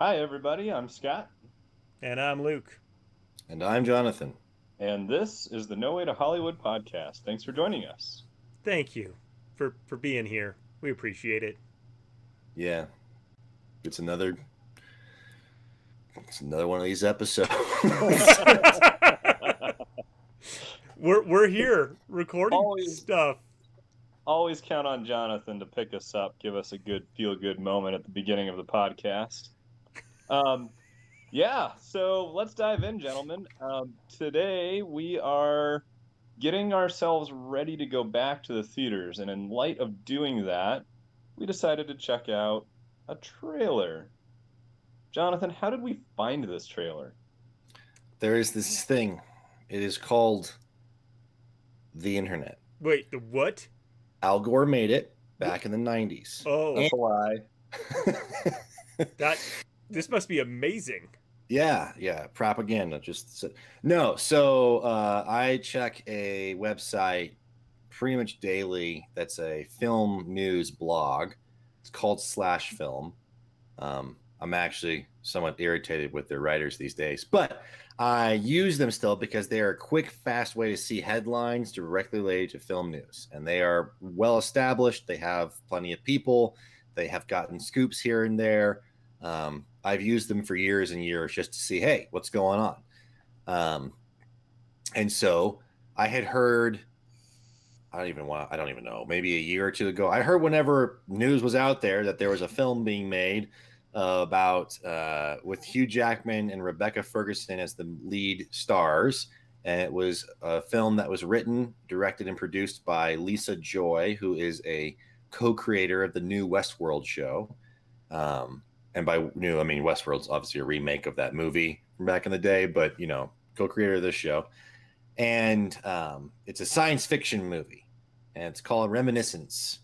Hi, everybody. I'm Scott, And I'm Luke. And I'm Jonathan. and this is the No Way to Hollywood podcast. Thanks for joining us. Thank you for being here. We appreciate it. Yeah, it's another one of these episodes. we're here recording always, stuff. always count on Jonathan to pick us up, give us a good feel-good moment at the beginning of the podcast. Um, yeah, so let's dive in, gentlemen. Today we are getting ourselves ready to go back to the theaters, and in light of doing that, we decided to check out a trailer. Jonathan, how did we find this trailer? There is this thing. It is called the internet. Wait, the what? Al Gore made it What? back in the 90s. Oh, That's a lie. that this must be amazing. Yeah, propaganda. No. So I check a website pretty much daily. That's a film news blog. It's called Slash Film. I'm actually somewhat irritated with their writers these days, but I use them still because they are a quick, fast way to see headlines directly related to film news. And they are well established. They have plenty of people. They have gotten scoops here and there. I've used them for years and years just to see, hey, what's going on? And so I had heard, I don't even know, maybe a year or two ago, I heard whenever news was out there that there was a film being made about with Hugh Jackman and Rebecca Ferguson as the lead stars. And it was a film that was written, directed, and produced by Lisa Joy, who is a co-creator of the new Westworld show. And by new, I mean Westworld's obviously a remake of that movie from back in the day, but co-creator of this show. And it's a science fiction movie, and it's called Reminiscence.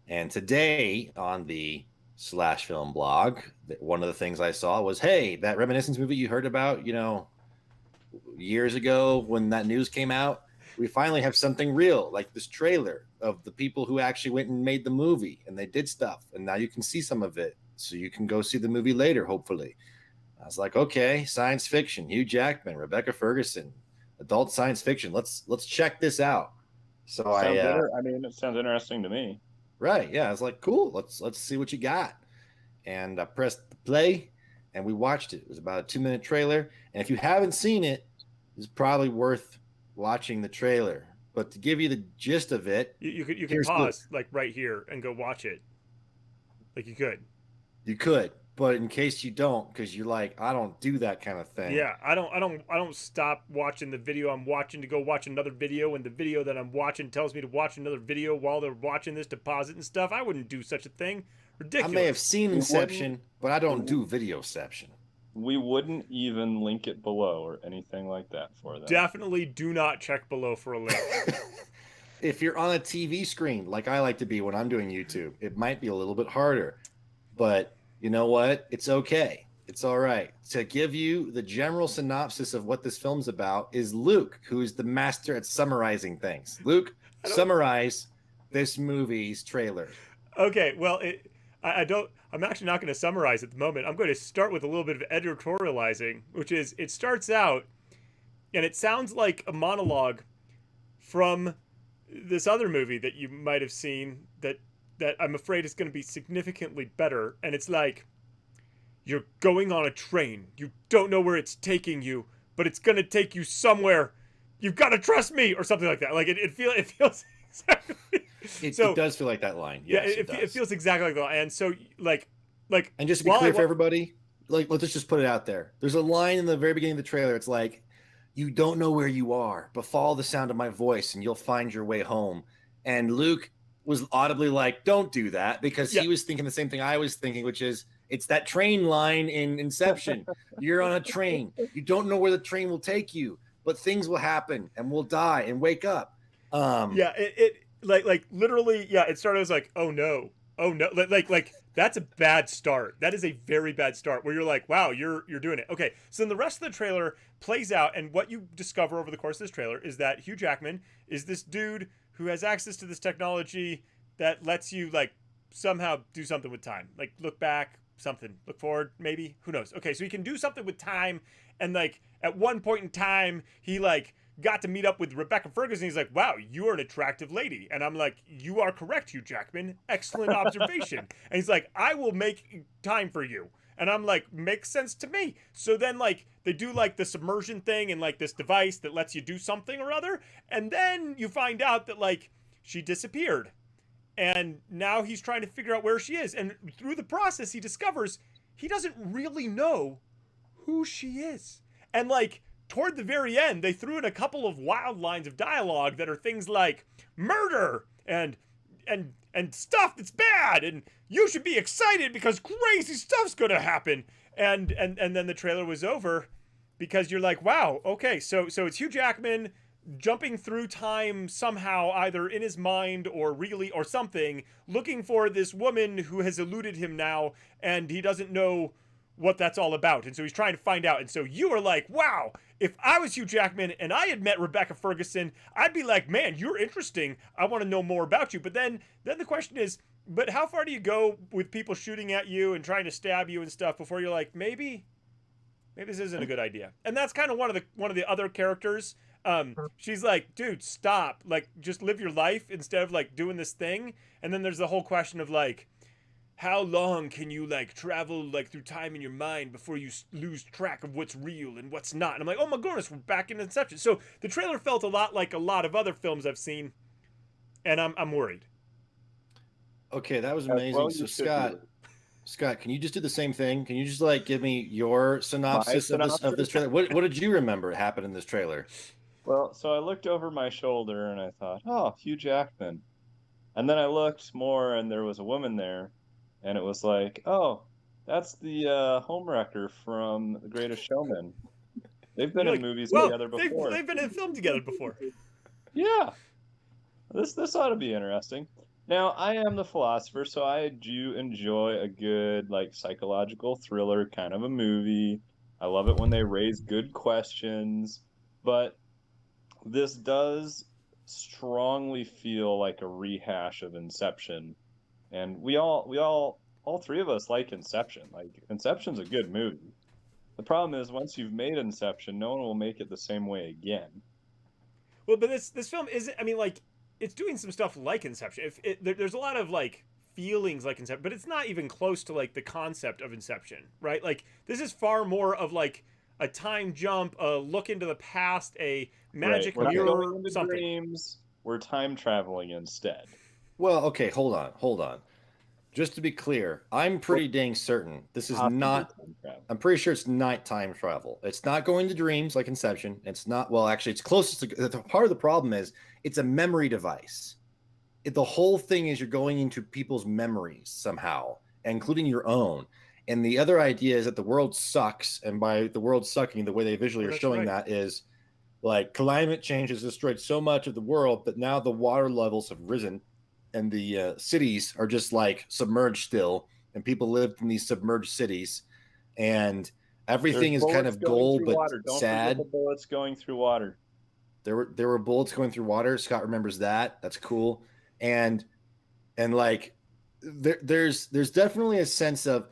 And today on the Slash Film blog, one of the things I saw was, hey, that Reminiscence movie you heard about, years ago when that news came out, we finally have something real, like this trailer of the people who actually went and made the movie, and they did stuff, and now you can see some of it, so you can go see the movie later, hopefully. I was like, okay, science fiction, Hugh Jackman, Rebecca Ferguson, adult science fiction. Let's check this out. So It sounds interesting to me. right, yeah, I was like, cool, let's see what you got. And I pressed the play, and we watched it. It was about a 2-minute trailer, and if you haven't seen it, it's probably worth watching the trailer. But to give you the gist of it, You could pause like right here and go watch it. Like you could. you could, but in case you don't, because you're like, I don't do that kind of thing. Yeah, I don't stop watching the video I'm watching to go watch another video, and the video that I'm watching tells me to watch another video while they're watching this to pause it and stuff. I wouldn't do such a thing. I may have Ridiculous. seen We Inception, but I don't wouldn't, do Videoception. we wouldn't even link it below or anything like that for them. Definitely do not check below for a link. If you're on a TV screen, like I like to be when I'm doing YouTube, it might be a little bit harder. But you know what? It's okay. It's all right. To give you the general synopsis of what this film's about is Luke, who is the master at summarizing things. Luke, summarize this movie's trailer. Okay, well, I don't. I'm actually not going to summarize at the moment. I'm going to start with a little bit of editorializing, which is it starts out, and it sounds like a monologue from this other movie that you might have seen that I'm afraid is going to be significantly better. And it's like, you're going on a train. You don't know where it's taking you, but it's going to take you somewhere. You've got to trust me, or something like that. Like it feels exactly. It does feel like that line. Yes, it feels exactly like that. And so like and just to be clear for everybody, like let's just put it out there. There's a line in the very beginning of the trailer. It's like, you don't know where you are, but follow the sound of my voice and you'll find your way home. And Luke was audibly like, don't do that, because he was thinking the same thing I was thinking, which is, it's that train line in Inception. You're on a train. You don't know where the train will take you, but things will happen and we'll die and wake up. It like literally, yeah, it started as like, oh no, like that's a bad start. That is a very bad start where you're like, wow, you're doing it. Okay, so then the rest of the trailer plays out, and what you discover over the course of this trailer is that Hugh Jackman is this dude who has access to this technology that lets you like somehow do something with time, like look back, something. Look forward, maybe. Who knows? Okay, so he can do something with time, and like at one point in time, he like got to meet up with Rebecca Ferguson. He's like, "Wow, you are an attractive lady," and I'm like, "You are correct, Hugh Jackman. Excellent observation." And he's like, "I will make time for you." And I'm like, makes sense to me. So then, like, they do like the submersion thing and like this device that lets you do something or other. And then you find out that like she disappeared. And now he's trying to figure out where she is. And through the process, he discovers he doesn't really know who she is. And like, toward the very end, they threw in a couple of wild lines of dialogue that are things like murder and stuff that's bad, and you should be excited because crazy stuff's gonna happen. And then the trailer was over because you're like, wow, okay, so it's Hugh Jackman jumping through time somehow, either in his mind or really or something, looking for this woman who has eluded him now, and he doesn't know what that's all about. And so he's trying to find out. And so you are like, wow, if I was Hugh Jackman and I had met Rebecca Ferguson, I'd be like, man, you're interesting. I want to know more about you. But then the question is, but how far do you go with people shooting at you and trying to stab you and stuff before you're like, maybe this isn't a good idea? And that's kind of one of the other characters. She's like, dude, stop. Like, just live your life instead of like doing this thing. And then there's the whole question of like, how long can you like travel like through time in your mind before you lose track of what's real and what's not? And I'm like, oh my goodness, we're back in Inception. So the trailer felt a lot like a lot of other films I've seen, and I'm worried. Okay, that was amazing. Well, So Scott, can you just do the same thing? Can you just like give me your synopsis of this trailer? What did you remember happened in this trailer? Well, so I looked over my shoulder and I thought, oh, Hugh Jackman. And then I looked more and there was a woman there. And it was like, oh, that's the homewrecker from The Greatest Showman. They've been in movies together before. They've been in film together before. Yeah. This ought to be interesting. Now, I am the philosopher, so I do enjoy a good, like, psychological thriller kind of a movie. I love it when they raise good questions, but this does strongly feel like a rehash of Inception. And all three of us like Inception. Like, Inception's a good movie. The problem is, once you've made Inception, no one will make it the same way again. Well, but this film isn't. I mean, like, it's doing some stuff like Inception. There's a lot of like feelings like Inception, but it's not even close to like the concept of Inception, right? Like, this is far more of like a time jump, a look into the past, a magic mirror, mirror, something. Dreams. We're time traveling instead. Well, okay, hold on. Just to be clear, I'm pretty dang certain this is not. I'm pretty sure it's not time travel. It's not going to dreams like Inception. It's not. Well, actually, it's closest to. Part of the problem is it's a memory device. The whole thing is you're going into people's memories somehow, including your own. And the other idea is that the world sucks, and by the world sucking, the way they visually are showing that is like climate change has destroyed so much of the world, but now the water levels have risen. And the cities are just like submerged still, and people live in these submerged cities, and everything is kind of gold but sad. The bullets going through water. There were bullets going through water. Scott remembers that. That's cool. And like there's definitely a sense of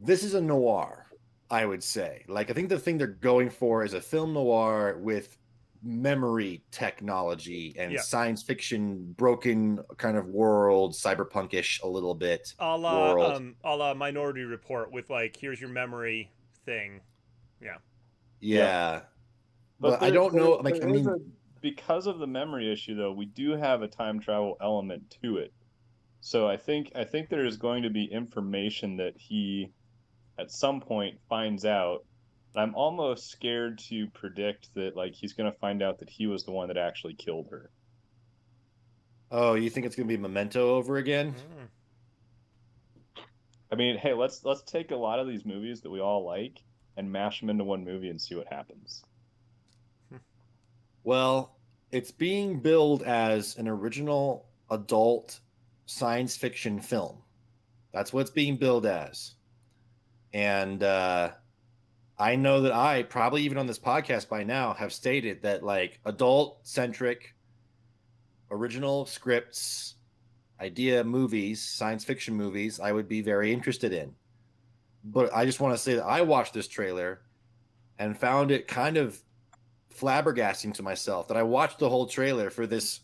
this is a noir, I would say. Like, I think the thing they're going for is a film noir with memory technology and science fiction, broken kind of world, cyberpunkish a little bit. A la Minority Report with like, here's your memory thing. Yeah. But I don't know. Like, I mean, because of the memory issue, though, we do have a time travel element to it. So I think there is going to be information that he, at some point, finds out. I'm almost scared to predict that, like, he's going to find out that he was the one that actually killed her. Oh, you think it's going to be Memento over again? I mean, hey, let's take a lot of these movies that we all like and mash them into one movie and see what happens. Well, it's being billed as an original adult science fiction film. That's what it's being billed as. And I know that I probably even on this podcast by now have stated that like adult centric original scripts idea movies, science fiction movies, I would be very interested in. But I just want to say that I watched this trailer and found it kind of flabbergasting to myself that I watched the whole trailer for this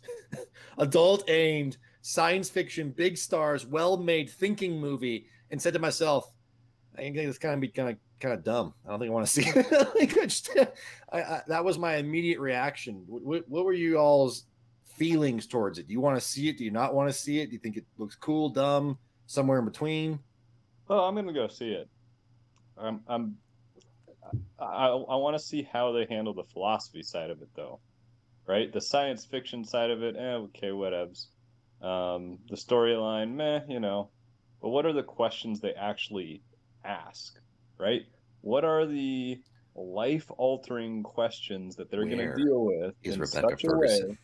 adult aimed science fiction, big stars, well made thinking movie, and said to myself, I think it's kind of dumb. I don't think I want to see it. That was my immediate reaction. What were you all's feelings towards it? Do you want to see it? Do you not want to see it? Do you think it looks cool, dumb, somewhere in between? Oh, I'm gonna go see it. I want to see how they handle the philosophy side of it, though. Right, the science fiction side of it, okay, whatevs. The storyline, meh, you know. But what are the questions they actually ask? Right? What are the life-altering questions that they're going to deal with is in Rebecca such Ferguson? a way?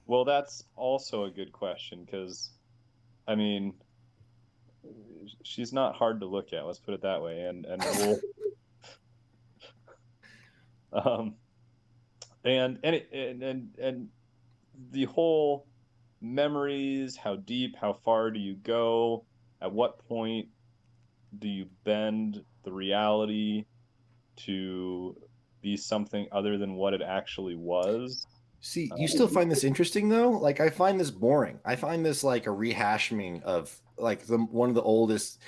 Well, that's also a good question because, I mean, she's not hard to look at. Let's put it that way. And we'll, and the whole memories, how deep, how far do you go? At what point do you bend the reality to be something other than what it actually was? See, you still find this interesting though? Like I find this boring. I find this like a rehashing of like one of the oldest.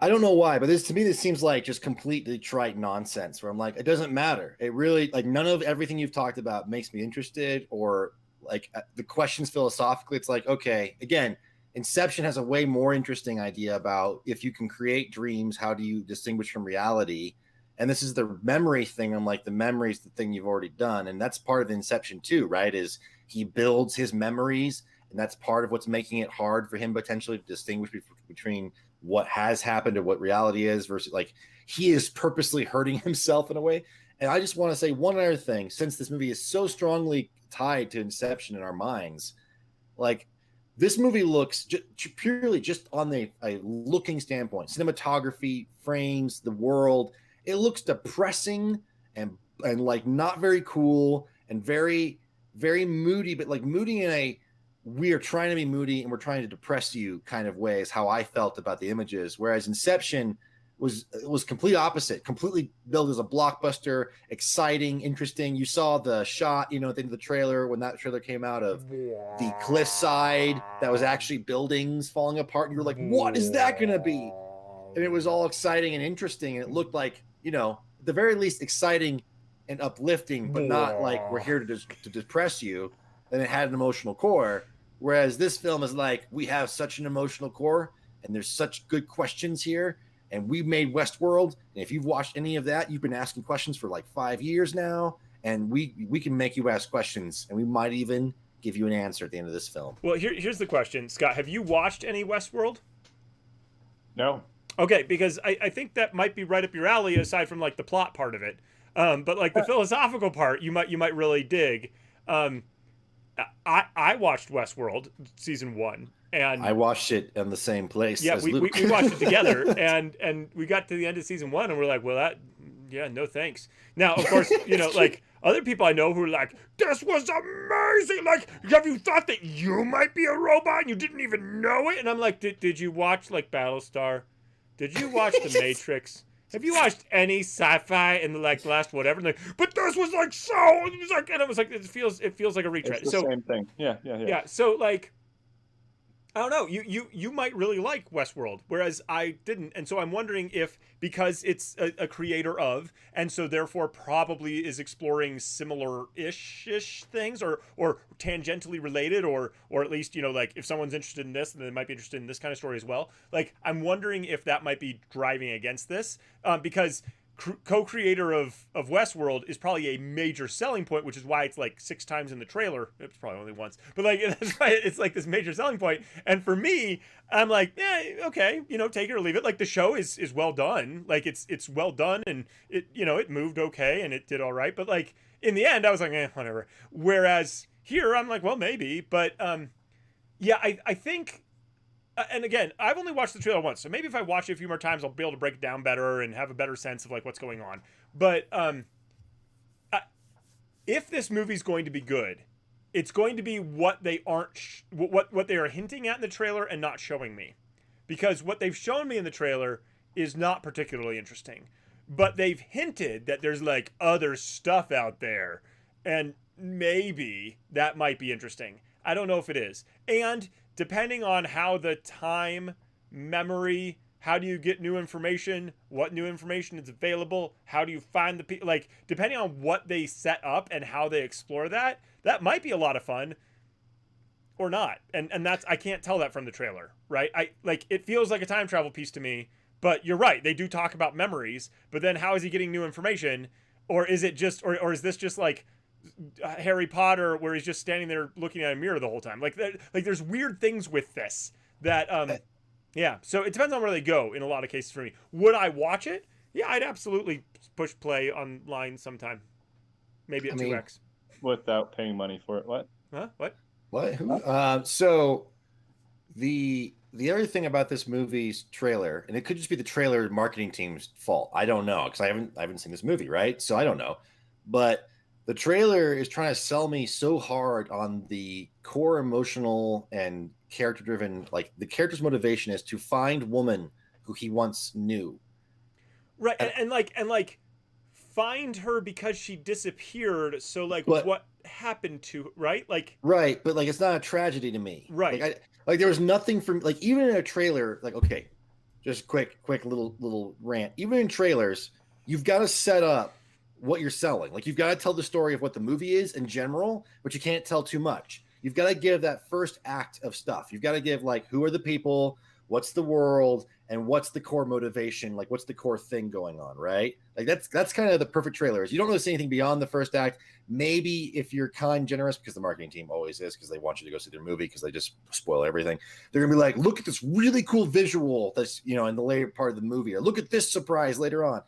I don't know why, but to me this seems like just completely trite nonsense where I'm like, it doesn't matter. It really like none of everything you've talked about makes me interested or like the questions philosophically. It's like, okay, again, Inception has a way more interesting idea about if you can create dreams, how do you distinguish from reality? And this is the memory thing. I'm like, the memory is the thing you've already done. And that's part of Inception too, right? Is he builds his memories. And that's part of what's making it hard for him potentially to distinguish between what has happened and what reality is versus like he is purposely hurting himself in a way. And I just want to say one other thing, since this movie is so strongly tied to Inception in our minds, like this movie looks purely just on a looking standpoint, cinematography, frames, the world, it looks depressing and like not very cool and very moody, but like moody in a we are trying to be moody and we're trying to depress you kind of way is how I felt about the images. Whereas Inception was complete opposite, completely billed as a blockbuster, exciting, interesting. You saw the shot, you know, at the end of the trailer when that trailer came out of the cliffside that was actually buildings falling apart. And you were like, what is that going to be? And it was all exciting and interesting. And it looked like, you know, at the very least exciting and uplifting, but not like we're here to depress you. And it had an emotional core. Whereas this film is like, we have such an emotional core and there's such good questions here. And we made Westworld. And if you've watched any of that, you've been asking questions for like 5 years now. And we can make you ask questions. And we might even give you an answer at the end of this film. Well, here's the question, Scott. Have you watched any Westworld? No. Okay, because I think that might be right up your alley aside from like the plot part of it. But like the philosophical part, you might really dig. I watched Westworld season 1, and I watched it in the same place. Yeah, as we Luke. we watched it together, and we got to the end of season 1, and we're like, well, no thanks. Now, of course, you know, like other people I know who are like, this was amazing. Like, have you thought that you might be a robot and you didn't even know it? And I'm like, did you watch like Battlestar? Did you watch The Matrix? Have you watched any sci-fi in the like last whatever? And like, but this was like so. It was like, and it was like, it feels like a retread. It's the same thing. Yeah. Yeah. So like, I don't know. You might really like Westworld, whereas I didn't, and so I'm wondering if because it's a creator of, and so therefore probably is exploring similar-ish things or tangentially related, or at least, you know, like if someone's interested in this, then they might be interested in this kind of story as well. Like I'm wondering if that might be driving against this, because co-creator of Westworld is probably a major selling point, which is why it's like 6 times in the trailer. It's probably only once, but like that's why it's like this major selling point. And for me, I'm like, yeah, okay, you know, take it or leave it. Like the show is well done, like it's well done, and it, you know, it moved okay and it did all right. But like in the end, I was like, whatever. Whereas here, I'm like, well, maybe, but yeah, I think. And again, I've only watched the trailer once, so maybe if I watch it a few more times, I'll be able to break it down better and have a better sense of like what's going on. But if this movie's going to be good, it's going to be what they aren't what they are hinting at in the trailer and not showing me, because what they've shown me in the trailer is not particularly interesting, but they've hinted that there's like other stuff out there, and maybe that might be interesting. I don't know if it is. And depending on how the time, memory, how do you get new information, what new information is available, how do you find the people, like depending on what they set up and how they explore that, that might be a lot of fun or not. And that's, I can't tell that from the trailer, right? I like, it feels like a time travel piece to me, but you're right, they do talk about memories, but then how is he getting new information? Or is it just, or is this just like Harry Potter where he's just standing there looking at a mirror the whole time? Like there's weird things with this that yeah, so it depends on where they go in a lot of cases for me. Would I watch it? Yeah, I'd absolutely push play online sometime, maybe at 2x without paying money for it. What Who? So the other thing about this movie's trailer, and it could just be the trailer marketing team's fault, I don't know, because I haven't seen this movie, right? So I don't know, but the trailer is trying to sell me so hard on the core emotional and character driven, like the character's motivation is to find woman who he once knew. Right. And like find her because she disappeared. So like what happened to, right? Like, right. But like, it's not a tragedy to me. Right. Like there was nothing from like, even in a trailer, like, okay, just quick little rant. Even in trailers, you've got to set up what you're selling. Like you've got to tell the story of what the movie is in general, but you can't tell too much. You've got to give that first act of stuff. You've got to give like, who are the people, what's the world, and what's the core motivation, like what's the core thing going on, right? Like that's kind of the perfect trailers. You don't really see anything beyond the first act. Maybe if you're kind, generous, because the marketing team always is, because they want you to go see their movie because they just spoil everything. They're gonna be like, look at this really cool visual that's, you know, in the later part of the movie, or look at this surprise later on.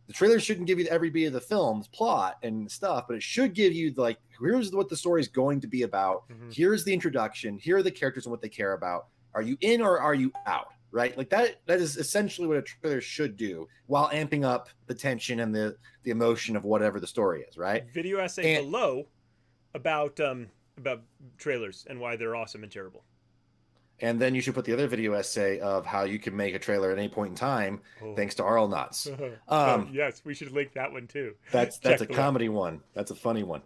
The trailer shouldn't give you every beat of the film's plot and stuff, but it should give you like, here's what the story is going to be about. Mm-hmm. Here's the introduction. Here are the characters and what they care about. Are you in or are you out? Right? Like that is essentially what a trailer should do, while amping up the tension and the emotion of whatever the story is, right? Video essay below about trailers and why they're awesome and terrible. And then you should put the other video essay of how you can make a trailer at any point in time, thanks to Auralnauts. Yes, we should link that one too. That's a comedy one. That's a funny one.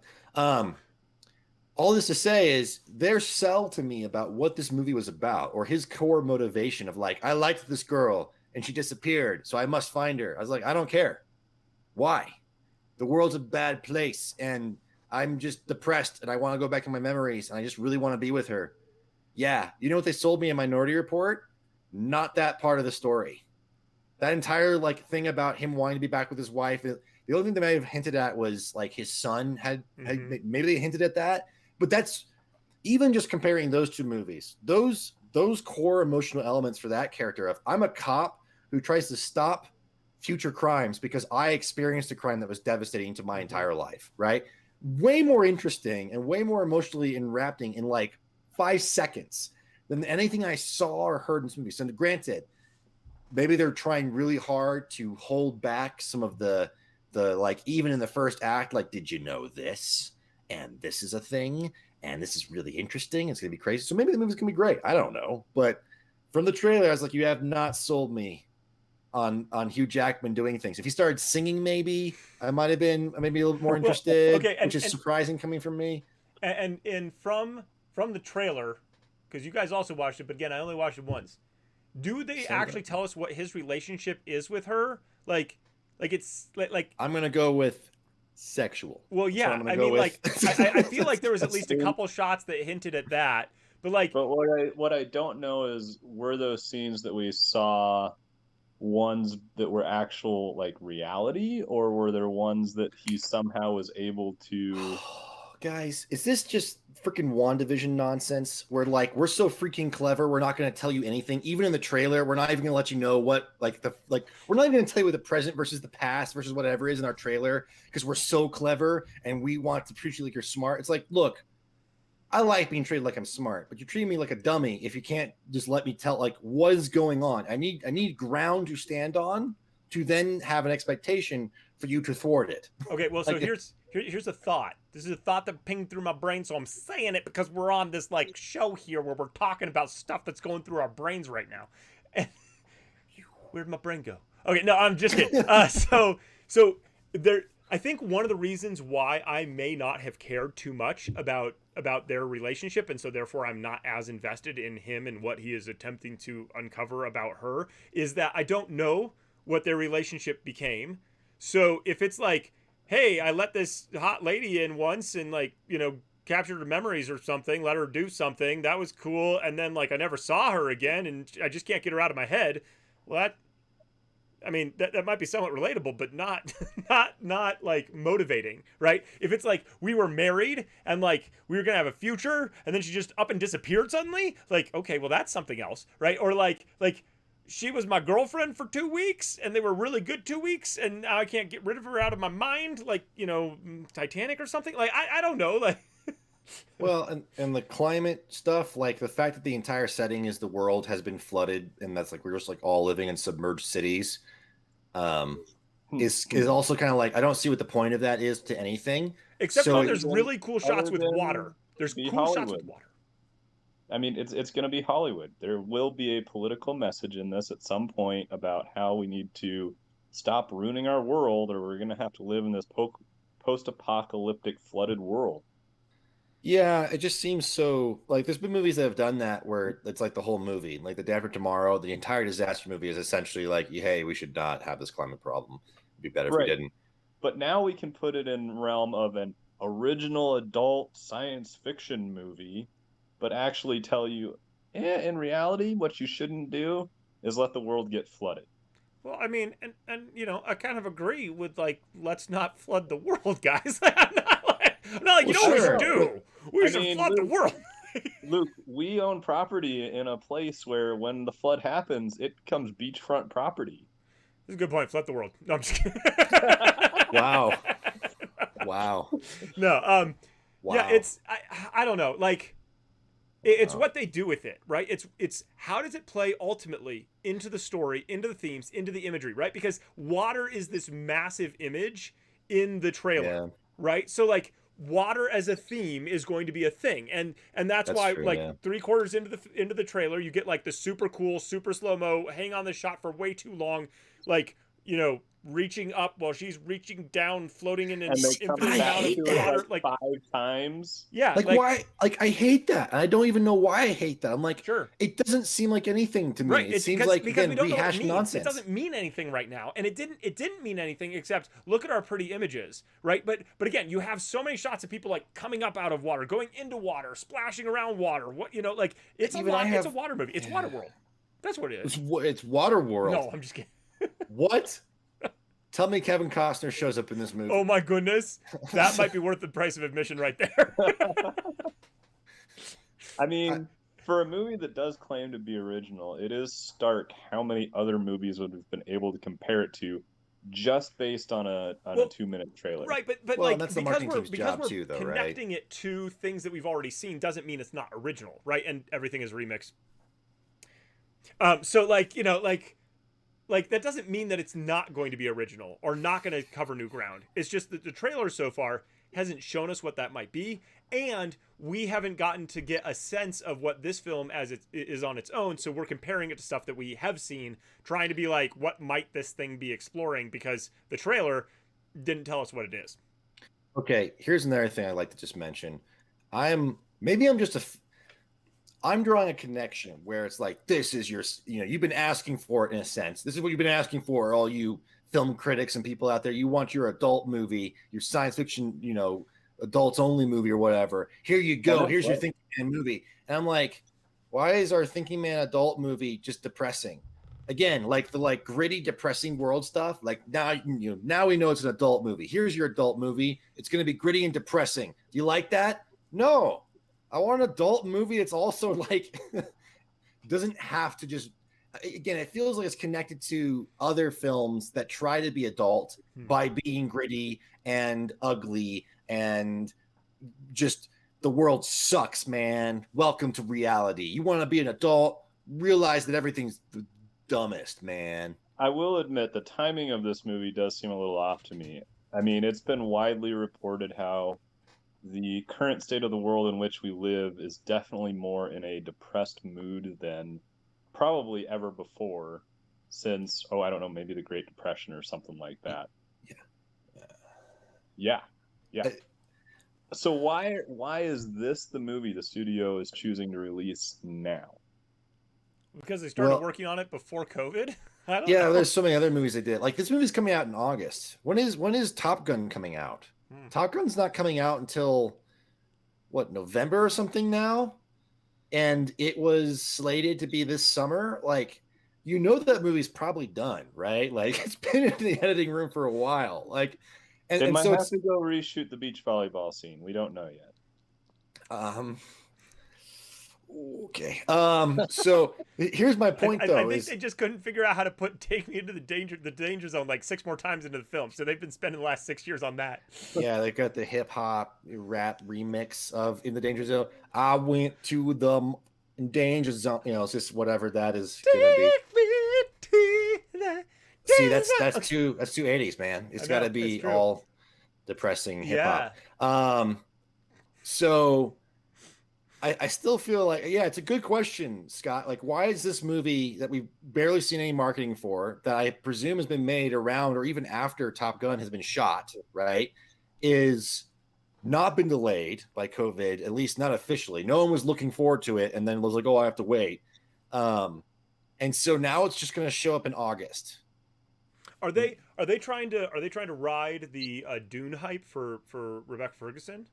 All this to say is their sell to me about what this movie was about, or his core motivation of like, I liked this girl and she disappeared, so I must find her. I was like, I don't care. Why? The world's a bad place and I'm just depressed and I want to go back to my memories and I just really want to be with her. Yeah. You know what they sold me in Minority Report? Not that part of the story. That entire like thing about him wanting to be back with his wife. The only thing they may have hinted at was like his son had maybe they hinted at that. But that's even just comparing those two movies, those core emotional elements for that character of I'm a cop who tries to stop future crimes because I experienced a crime that was devastating to my entire life, right? Way more interesting and way more emotionally enwrapping in like 5 seconds than anything I saw or heard in this movie. So granted, maybe they're trying really hard to hold back some of the like, even in the first act, like, did you know this? And this is a thing, and this is really interesting. It's going to be crazy. So maybe the movie's going to be great. I don't know. But from the trailer, I was like, you have not sold me on Hugh Jackman doing things. If he started singing, maybe I might have been maybe a little more interested, which is surprising coming from me. And from the trailer, because you guys also watched it, but again, I only watched it once. Do they actually tell us what his relationship is with her? Like it's like I'm going to go with sexual. Well, yeah, I mean, like, I feel like there was at least a couple shots that hinted at that, but what I don't know is, were those scenes that we saw ones that were actual like reality, or were there ones that he somehow was able to? Guys, is this just freaking WandaVision nonsense where like we're so freaking clever, we're not going to tell you anything? Even in the trailer, we're not even going to let you know what we're not even going to tell you what the present versus the past versus whatever is in our trailer, because we're so clever and we want to treat you like you're smart. It's like, look, I like being treated like I'm smart, but you're treating me like a dummy if you can't just let me tell like what is going on. I need ground to stand on to then have an expectation for you to thwart it. Okay, well, so Like, here's a thought. This is a thought that pinged through my brain, so I'm saying it because we're on this like show here where we're talking about stuff that's going through our brains right now. And where'd my brain go? Okay, no, I'm just kidding. So there, I think one of the reasons why I may not have cared too much about their relationship, and so therefore I'm not as invested in him and what he is attempting to uncover about her, is that I don't know what their relationship became. So if it's like, hey, I let this hot lady in once and like, captured her memories or something, let her do something, that was cool, and then like I never saw her again and I just can't get her out of my head. Well, that might be somewhat relatable, but not not like motivating, right? If it's like we were married and like we were gonna have a future, and then she just up and disappeared suddenly, like, okay, well that's something else, right? Or like she was my girlfriend for 2 weeks and they were really good 2 weeks and now I can't get rid of her out of my mind, like, Titanic or something. Like I don't know, like. Well, and the climate stuff, like the fact that the entire setting is the world has been flooded, and that's like we're just like all living in submerged cities, is also kind of like I don't see what the point of that is to anything. Except So there's really cool shots with water. There's cool shots with water. I mean, it's going to be Hollywood. There will be a political message in this at some point about how we need to stop ruining our world, or we're going to have to live in this post-apocalyptic flooded world. Yeah, it just seems so like there's been movies that have done that where it's like the whole movie, like The Day After Tomorrow, the entire disaster movie is essentially like, hey, we should not have this climate problem. It'd be better if we didn't. But now we can put it in realm of an original adult science fiction movie, but actually tell you, in reality, what you shouldn't do is let the world get flooded. Well, I mean, and I kind of agree with like, let's not flood the world, guys. I'm not like, what we should do? We should flood the world. Luke, we own property in a place where when the flood happens, it becomes beachfront property. That's a good point. Flood the world. No, I'm just kidding. Wow. No, wow. Yeah, it's I don't know. Like, it's what they do with it, right? It's how does it play ultimately into the story, into the themes, into the imagery, right? Because water is this massive image in the trailer, right? So like, water as a theme is going to be a thing, and that's why true, like 3/4 into the trailer you get like the super cool, super slow-mo, hang on the shot for way too long, like, reaching up while she's reaching down, floating in an infinite amount of water, like 5 times. Yeah, like why? Like I hate that, and I don't even know why I hate that. I'm like, sure, it doesn't seem like anything to me. Right. It seems like because again, we don't rehashed know what it nonsense. It doesn't mean anything right now, and it didn't mean anything except look at our pretty images, right? But again, you have so many shots of people like coming up out of water, going into water, splashing around water. What like it's it's a water movie. It's Water World. That's what it is. It's Water World. No, I'm just kidding. What? Tell me Kevin Costner shows up in this movie. Oh my goodness. That might be worth the price of admission right there. I mean, for a movie that does claim to be original, it is stark how many other movies would have been able to compare it to just based on a 2-minute trailer. Right, but well, like that's the marketing team's job too, though, connecting it to things that we've already seen doesn't mean it's not original, right? And everything is remixed. So like, like that doesn't mean that it's not going to be original or not going to cover new ground. It's just that the trailer so far hasn't shown us what that might be, and we haven't gotten to get a sense of what this film as it is on its own. So we're comparing it to stuff that we have seen, trying to be like, what might this thing be exploring? Because the trailer didn't tell us what it is. Okay, here's another thing I'd like to just mention. I'm drawing a connection where it's like, this is your, you've been asking for it in a sense. This is what you've been asking for, all you film critics and people out there. You want your adult movie, your science fiction, adults only movie or whatever. Here you go. Here's your Thinking Man movie. And I'm like, why is our Thinking Man adult movie just depressing? Again, like the gritty, depressing world stuff. Like now we know it's an adult movie. Here's your adult movie. It's going to be gritty and depressing. Do you like that? No. I want an adult movie that's also like doesn't have to just, again, it feels like it's connected to other films that try to be adult by being gritty and ugly and just the world sucks, man. Welcome to reality. You want to be an adult, realize that everything's dumbest, man. I will admit the timing of this movie does seem a little off to me. I mean, it's been widely reported how the current state of the world in which we live is definitely more in a depressed mood than probably ever before since, oh, I don't know, maybe the Great Depression or something like that. Yeah. Yeah. Yeah. So why is this the movie the studio is choosing to release now? Because they started Well, working on it before COVID. I don't yeah, know. there's so many other movies they did. Like this movie's coming out in August. When is Top Gun coming out? Top Gun's not coming out until what, November or something now? And it was slated to be this summer. Like, you know that movie's probably done, right? Like it's been in the editing room for a while. Like They and might so have it's to go reshoot the beach volleyball scene. We don't know yet. Okay. So here's my point, I though: think is they just couldn't figure out how to take me into the danger zone like 6 more times into the film. So they've been spending the last 6 years on that. yeah, they got the hip hop rap remix of "In the Danger Zone." I went to the danger zone. You know, it's just whatever that is gonna be. Take me to the See, danger that's zone. too 80s, man. It's I got know, to it's be true. all depressing hip Yeah. hop. So I still feel like, yeah, it's a good question, Scott. Like, why is this movie that we've barely seen any marketing for, that I presume has been made around or even after Top Gun has been shot, right, is not been delayed by COVID, at least not officially. No one was looking forward to it and then was like, oh, I have to wait. And so now it's just going to show up in August. Are they trying to ride the Dune hype for Rebecca Ferguson?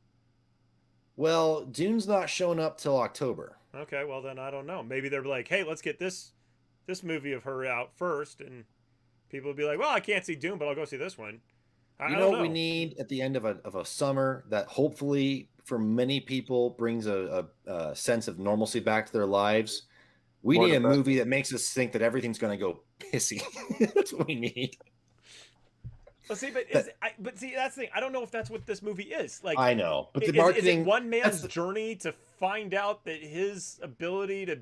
Well, Dune's not showing up till October. Okay, well then I don't know. Maybe they're like, hey, let's get this movie of her out first, and people will be like, well, I can't see Dune, but I'll go see this one. You I know don't what we know. need at the end of a summer that hopefully for many people brings a sense of normalcy back to their lives? We More need a depressed. movie that makes us think that everything's going to go pissy. That's what we need. Well, see, but see, that's the thing. I don't know if that's what this movie is. Like, I know, but the is it marketing, one man's that's journey to find out that his ability to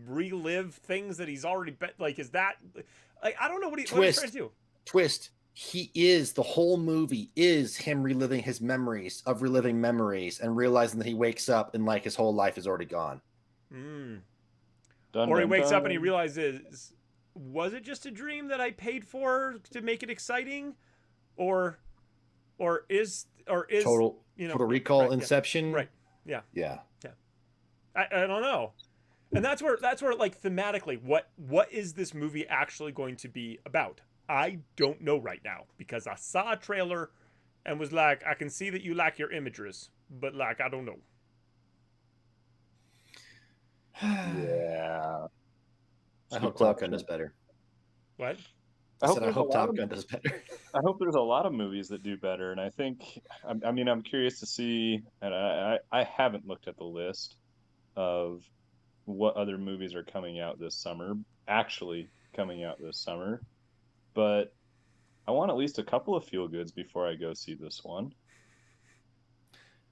relive things that he's already like, is that like, I don't know what he's trying to do. twist. He is, the whole movie is him reliving his memories of reliving memories and realizing that he wakes up and like his whole life is already gone. Mm. Dun, Or he dun, wakes up and dun. he realizes, was it just a dream that I paid for to make it exciting, or is Total you know, Total Recall, right, Inception. right, yeah, Yeah. yeah. I don't know, and that's where like thematically, what is this movie actually going to be about? I don't know right now because I saw a trailer and was like, I can see that you like your images, but like I don't know. Yeah. I hope Top Gun does better. What? I said I hope Top Gun does better. I hope there's a lot of movies that do better, and I think, I mean, I'm curious to see, and I haven't looked at the list of what other movies are coming out this summer, actually coming out this summer, but I want at least a couple of feel goods before I go see this one.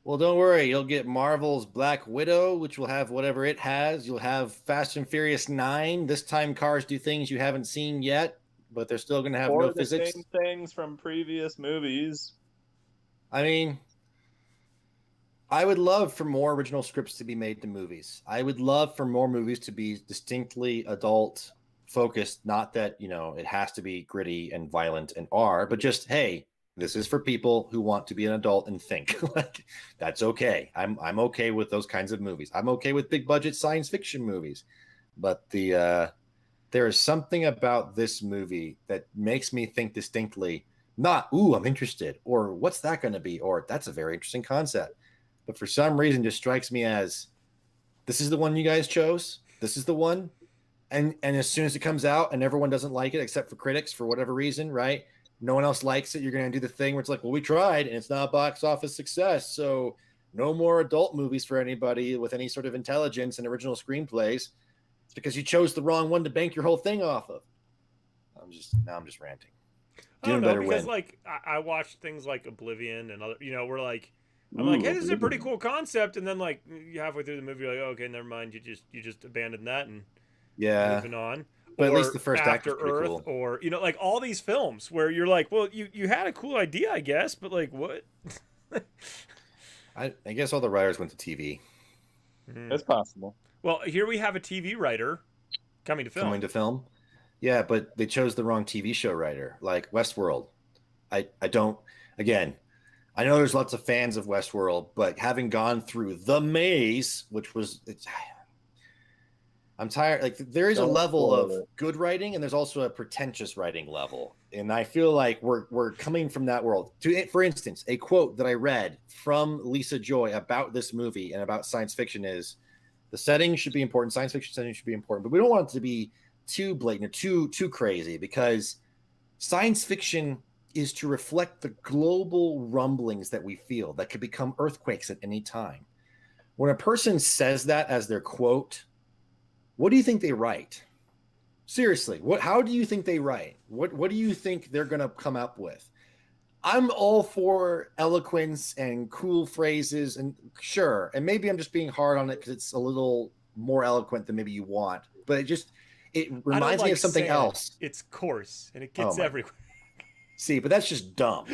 Well, don't worry. You'll get Marvel's Black Widow, which will have whatever it has. You'll have Fast and Furious 9. This time cars do things you haven't seen yet, but they're still going to have Or no the physics. same things from previous movies. I mean, I would love for more original scripts to be made to movies. I would love for more movies to be distinctly adult focused. Not that, it has to be gritty and violent and R, but just, hey, this is for people who want to be an adult and think. Like, that's okay. I'm okay with those kinds of movies. I'm okay with big budget science fiction movies. But there is something about this movie that makes me think distinctly, not, ooh, I'm interested, or what's that going to be, or that's a very interesting concept. But for some reason just strikes me as, this is the one you guys chose. This is the one. And as soon as it comes out and everyone doesn't like it except for critics for whatever reason, right? No one else likes it. You're going to do the thing where it's like, well, we tried and it's not a box office success. So no more adult movies for anybody with any sort of intelligence and original screenplays. It's because you chose the wrong one to bank your whole thing off of. I'm just ranting. I don't know, because like I watched things like Oblivion and other, we're like, I'm like, hey, this is a pretty cool concept, and then like halfway through the movie, you're like, oh, okay, never mind, you just abandoned that and moving on. But at or least the first act After was pretty Earth, cool. or like all these films where you're like, well, you had a cool idea, I guess, but like what? I guess all the writers went to TV. It's possible. Well, here we have a TV writer coming to film. Coming to film. Yeah, but they chose the wrong TV show writer, like Westworld. I don't. Again, I know there's lots of fans of Westworld, but having gone through The Maze, which was, I'm tired. Like there is a level of good writing, and there's also a pretentious writing level, and I feel like we're coming from that world. For instance, a quote that I read from Lisa Joy about this movie and about science fiction is, the setting should be important. Science fiction setting should be important, but we don't want it to be too blatant or too crazy, because science fiction is to reflect the global rumblings that we feel that could become earthquakes at any time. When a person says that as their quote, what do you think they write? Seriously, how do you think they write? What do you think they're going to come up with? I'm all for eloquence and cool phrases, and sure, and maybe I'm just being hard on it because it's a little more eloquent than maybe you want, but it reminds me of something else. It's coarse and it gets everywhere. See, but that's just dumb.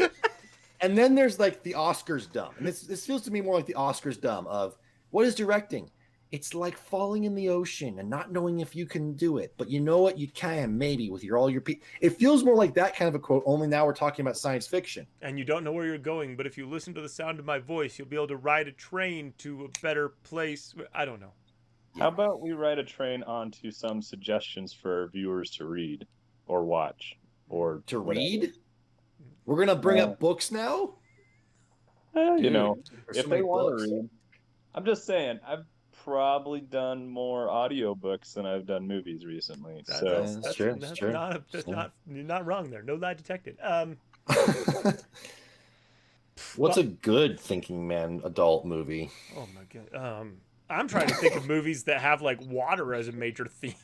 And then there's like the Oscars dumb, and this feels to me more like the Oscars dumb of what is directing. It's like falling in the ocean and not knowing if you can do it, but you know what, you can maybe with all your people. It feels more like that kind of a quote, only now we're talking about science fiction. And you don't know where you're going, but if you listen to the sound of my voice, you'll be able to ride a train to a better place. I don't know. How about we ride a train onto some suggestions for our viewers to read or watch or to whatever. Read? We're gonna bring up books now. You know, if they want to read. I'm just saying, I've probably done more audiobooks than I've done movies recently. That's true. You're not wrong there. No lie detected. What's a good thinking man adult movie? Oh my god. I'm trying to think of movies that have like water as a major theme.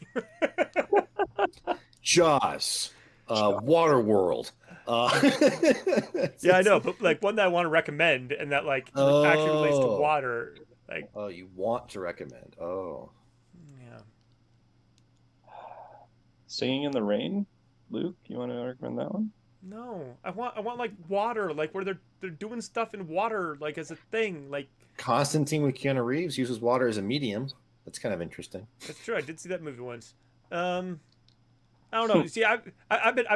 Jaws, Waterworld. Yeah, I know, but like one that I want to recommend and that like actually relates to water. Like, you want to recommend? Oh, yeah. Singing in the Rain, Luke. You want to recommend that one? No, I want like water, like where they're doing stuff in water, like as a thing, like. Constantine with Keanu Reeves uses water as a medium. That's kind of interesting. That's true. I did see that movie once. I don't know. See, I've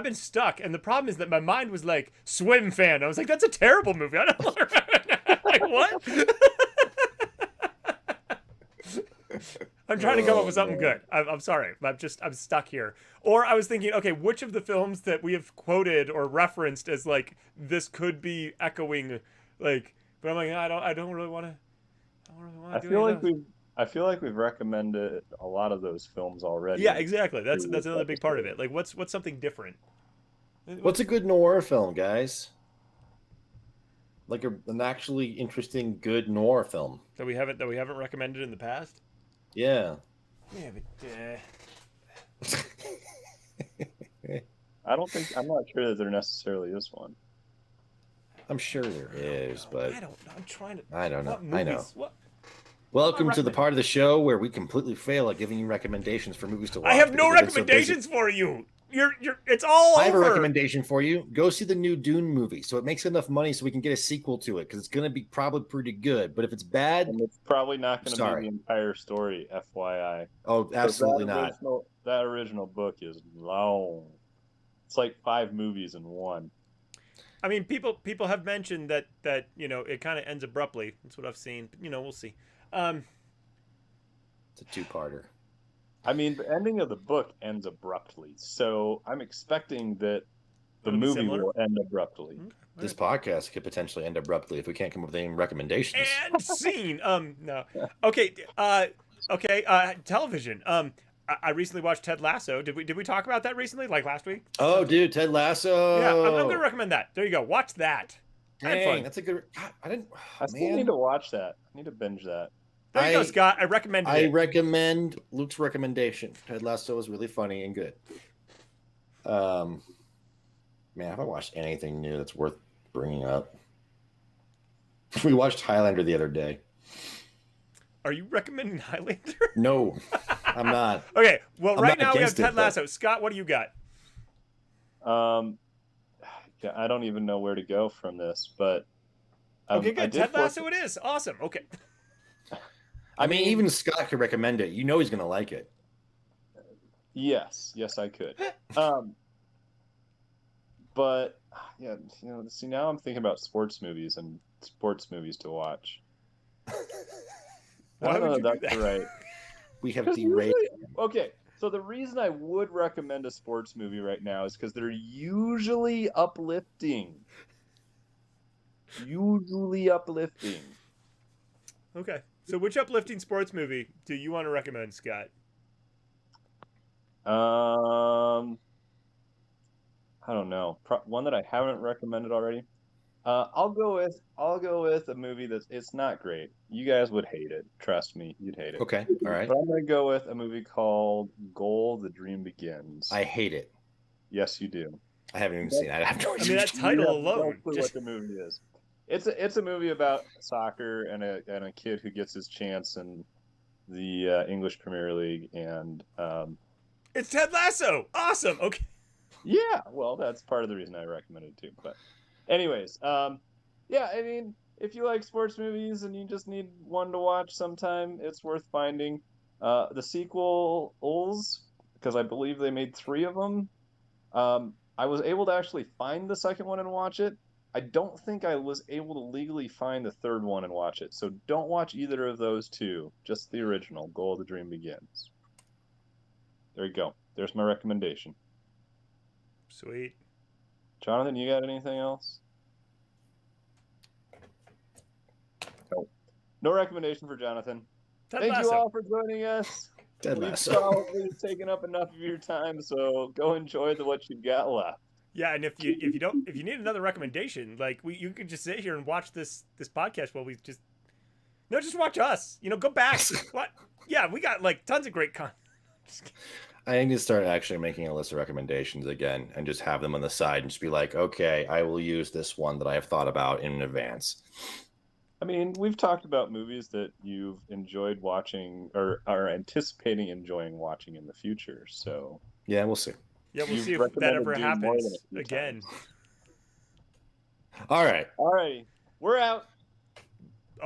been stuck, and the problem is that my mind was like swim fan. I was like, that's a terrible movie. I don't know. Like what? I'm trying to come up with something good. I'm sorry. I'm stuck here. Or I was thinking, okay, which of the films that we have quoted or referenced as like this could be echoing, like. But I'm like, I don't really want to. I feel like we've recommended a lot of those films already. Yeah, exactly. That's another big part of it. Like, what's something different? What's a good noir film, guys? Like an actually interesting, good noir film that we haven't recommended in the past. Yeah. Yeah, but. I'm not sure that they're necessarily this one. I'm sure there is, but I don't know. I'm trying to. I don't know. Movies, I know. What? Welcome to the part of the show where we completely fail at giving you recommendations for movies to watch. I have no recommendations for you. You're. It's all over. I have a recommendation for you. Go see the new Dune movie, so it makes enough money so we can get a sequel to it, because it's going to be probably pretty good. But if it's bad, and it's probably not going to be the entire story. FYI. Oh, absolutely not. That original book is long. It's like 5 movies in one. I mean, people have mentioned that it kind of ends abruptly. That's what I've seen. But, we'll see. It's a 2-parter. I mean, the ending of the book ends abruptly, so I'm expecting that the movie will end abruptly. Okay. This podcast could potentially end abruptly if we can't come up with any recommendations. And scene. No. Okay. Television. I recently watched Ted Lasso. Did we talk about that recently? Like last week? Oh, dude, Ted Lasso. Yeah, I'm going to recommend that. There you go. Watch that. Dang, that's a good. God, I still need to watch that. I need to binge that. There you go, Scott. I recommend it. I recommend Luke's recommendation. Ted Lasso is really funny and good. Man, have I watched anything new that's worth bringing up? We watched Highlander the other day. Are you recommending Highlander? No. I'm not. Okay, well, I'm right not now we have against it, Ted but- Lasso. Scott, what do you got? Yeah, I don't even know where to go from this, but Okay, I good. did Ted flip- Lasso it is. Awesome. Okay. I mean, even Scott could recommend it. You know he's gonna like it. yes, I could. But yeah, see, now I'm thinking about sports movies to watch. I Why don't know would if you do that's that? right. We have 'Cause derailed. okay, so the reason I would recommend a sports movie right now is because they're usually uplifting. Usually uplifting. Okay. So which uplifting sports movie do you want to recommend, Scott? I don't know. One that I haven't recommended already. I'll go with a movie it's not great. You guys would hate it. Trust me, you'd hate it. Okay, all right. But I'm gonna go with a movie called Goal: The Dream Begins. I hate it. Yes, you do. I haven't even seen it. I have no I idea. mean, that You title have alone. no clue what the movie is. It's a movie about soccer and a kid who gets his chance in the English Premier League, and It's Ted Lasso. Awesome. Okay. yeah, well, that's part of the reason I recommended it too. But anyways, yeah, I mean, if you like sports movies and you just need one to watch sometime, it's worth finding. The sequels, because I believe they made 3 of them. I was able to actually find the second one and watch it. I don't think I was able to legally find the third one and watch it. So don't watch either of those 2. Just the original, Goal: The Dream Begins. There you go. There's my recommendation. Sweet. Jonathan, you got anything else? No. No recommendation for Jonathan. Ted Thank Lasso. you all for joining us. Ted We've Lasso. probably taken up enough of your time, so go enjoy what you've got left. Yeah, and if you need another recommendation, like you could just sit here and watch this podcast while we just watch us. Go back. What? Yeah, we got like tons of great content. I need to start actually making a list of recommendations again and just have them on the side and just be like, okay, I will use this one that I have thought about in advance. I mean, we've talked about movies that you've enjoyed watching or are anticipating enjoying watching in the future. So Yeah, we'll see. Yeah, we'll You've see if that recommended ever Doom more than happens a few again. times. All right. All righty, we're out.